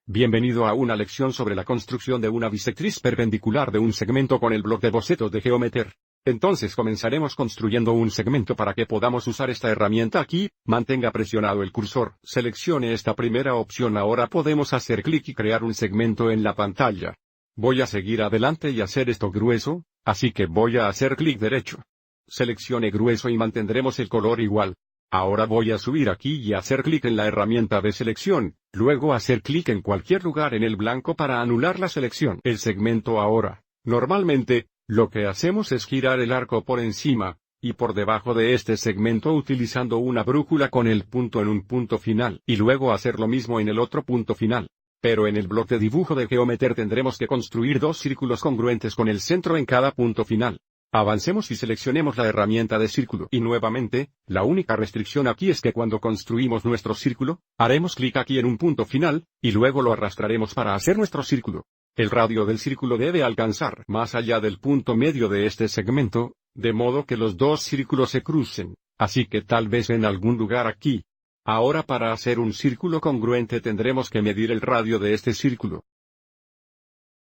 Bienvenido a una lección sobre la construcción de una bisectriz perpendicular de un segmento con el bloc de bocetos de Geometer. Entonces comenzaremos construyendo un segmento para que podamos usar esta herramienta aquí. Mantenga presionado el cursor, seleccione esta primera opción. Ahora podemos hacer clic y crear un segmento en la pantalla. Voy a seguir adelante y hacer esto grueso, así que voy a hacer clic derecho. Seleccione grueso y mantendremos el color igual. Ahora voy a subir aquí y hacer clic en la herramienta de selección, luego hacer clic en cualquier lugar en el blanco para anular la selección. El segmento ahora. Normalmente, lo que hacemos es girar el arco por encima, y por debajo de este segmento utilizando una brújula con el punto en un punto final, y luego hacer lo mismo en el otro punto final. Pero en el bloc de dibujo de Geometer tendremos que construir dos círculos congruentes con el centro en cada punto final. Avancemos y seleccionemos la herramienta de círculo. Y nuevamente, la única restricción aquí es que cuando construimos nuestro círculo, haremos clic aquí en un punto final, y luego lo arrastraremos para hacer nuestro círculo. El radio del círculo debe alcanzar más allá del punto medio de este segmento, de modo que los dos círculos se crucen, así que tal vez en algún lugar aquí. Ahora para hacer un círculo congruente tendremos que medir el radio de este círculo.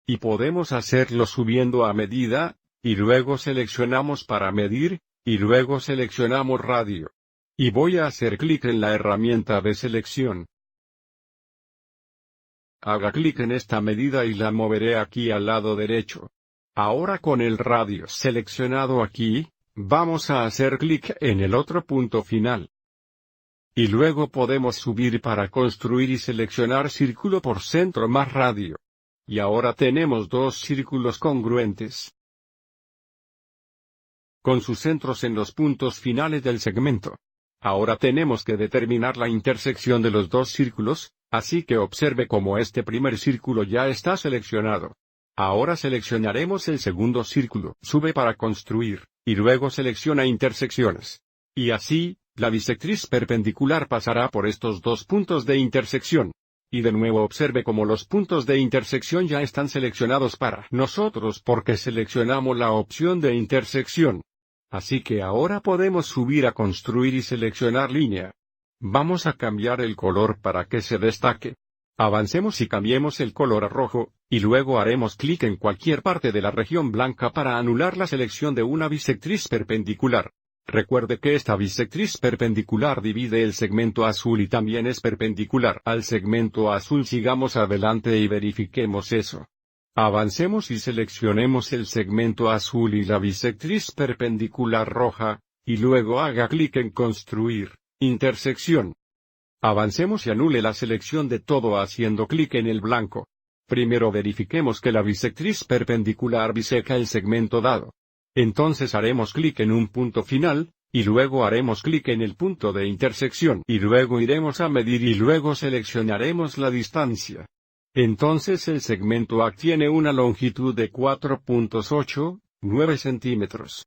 Y podemos hacerlo subiendo a medida, y luego seleccionamos para medir, y luego seleccionamos radio. Y voy a hacer clic en la herramienta de selección. Haga clic en esta medida y la moveré aquí al lado derecho. Ahora con el radio seleccionado aquí, vamos a hacer clic en el otro punto final. Y luego podemos subir para construir y seleccionar círculo por centro más radio. Y ahora tenemos dos círculos congruentes, con sus centros en los puntos finales del segmento. Ahora tenemos que determinar la intersección de los dos círculos, así que observe cómo este primer círculo ya está seleccionado. Ahora seleccionaremos el segundo círculo. Sube para construir, y luego selecciona intersecciones. Y así, la bisectriz perpendicular pasará por estos dos puntos de intersección. Y de nuevo observe cómo los puntos de intersección ya están seleccionados para nosotros porque seleccionamos la opción de intersección. Así que ahora podemos subir a construir y seleccionar línea. Vamos a cambiar el color para que se destaque. Avancemos y cambiemos el color a rojo, y luego haremos clic en cualquier parte de la región blanca para anular la selección de una bisectriz perpendicular. Recuerde que esta bisectriz perpendicular divide el segmento azul y también es perpendicular al segmento azul. Sigamos adelante y verifiquemos eso. Avancemos y seleccionemos el segmento azul y la bisectriz perpendicular roja, y luego haga clic en construir, intersección. Avancemos y anule la selección de todo haciendo clic en el blanco. Primero verifiquemos que la bisectriz perpendicular biseca el segmento dado. Entonces haremos clic en un punto final, y luego haremos clic en el punto de intersección. Y luego iremos a medir y luego seleccionaremos la distancia. Entonces el segmento A tiene una longitud de 4.89 centímetros.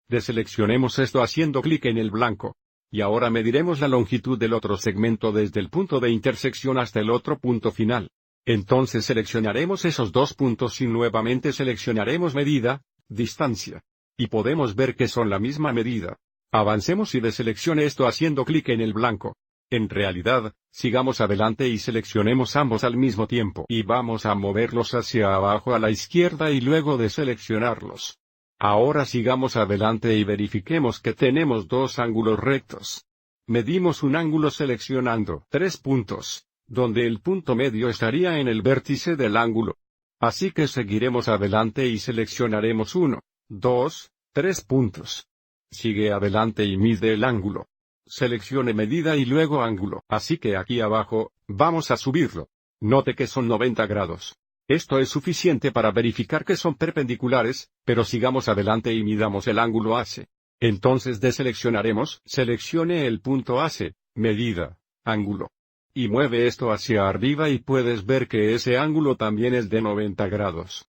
Deseleccionemos esto haciendo clic en el blanco. Y ahora mediremos la longitud del otro segmento desde el punto de intersección hasta el otro punto final. Entonces seleccionaremos esos dos puntos y nuevamente seleccionaremos medida, distancia. Y podemos ver que son la misma medida. Avancemos y deseleccione esto haciendo clic en el blanco. En realidad, sigamos adelante y seleccionemos ambos al mismo tiempo. Y vamos a moverlos hacia abajo a la izquierda y luego deseleccionarlos. Ahora sigamos adelante y verifiquemos que tenemos dos ángulos rectos. Medimos un ángulo seleccionando 3 puntos, donde el punto medio estaría en el vértice del ángulo. Así que seguiremos adelante y seleccionaremos 1, 2, 3 puntos. Sigue adelante y mide el ángulo. Seleccione medida y luego ángulo. Así que aquí abajo, vamos a subirlo. Note que son 90 grados. Esto es suficiente para verificar que son perpendiculares, pero sigamos adelante y midamos el ángulo AC. Entonces deseleccionaremos, seleccione el punto AC, medida, ángulo. Y mueve esto hacia arriba y puedes ver que ese ángulo también es de 90 grados.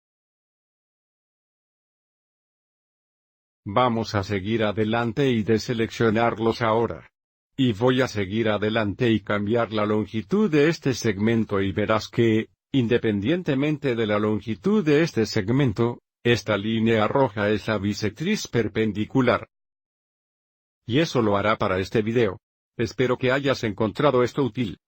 Vamos a seguir adelante y deseleccionarlos ahora. Y voy a seguir adelante y cambiar la longitud de este segmento y verás que, independientemente de la longitud de este segmento, esta línea roja es la bisectriz perpendicular. Y eso lo hará para este video. Espero que hayas encontrado esto útil.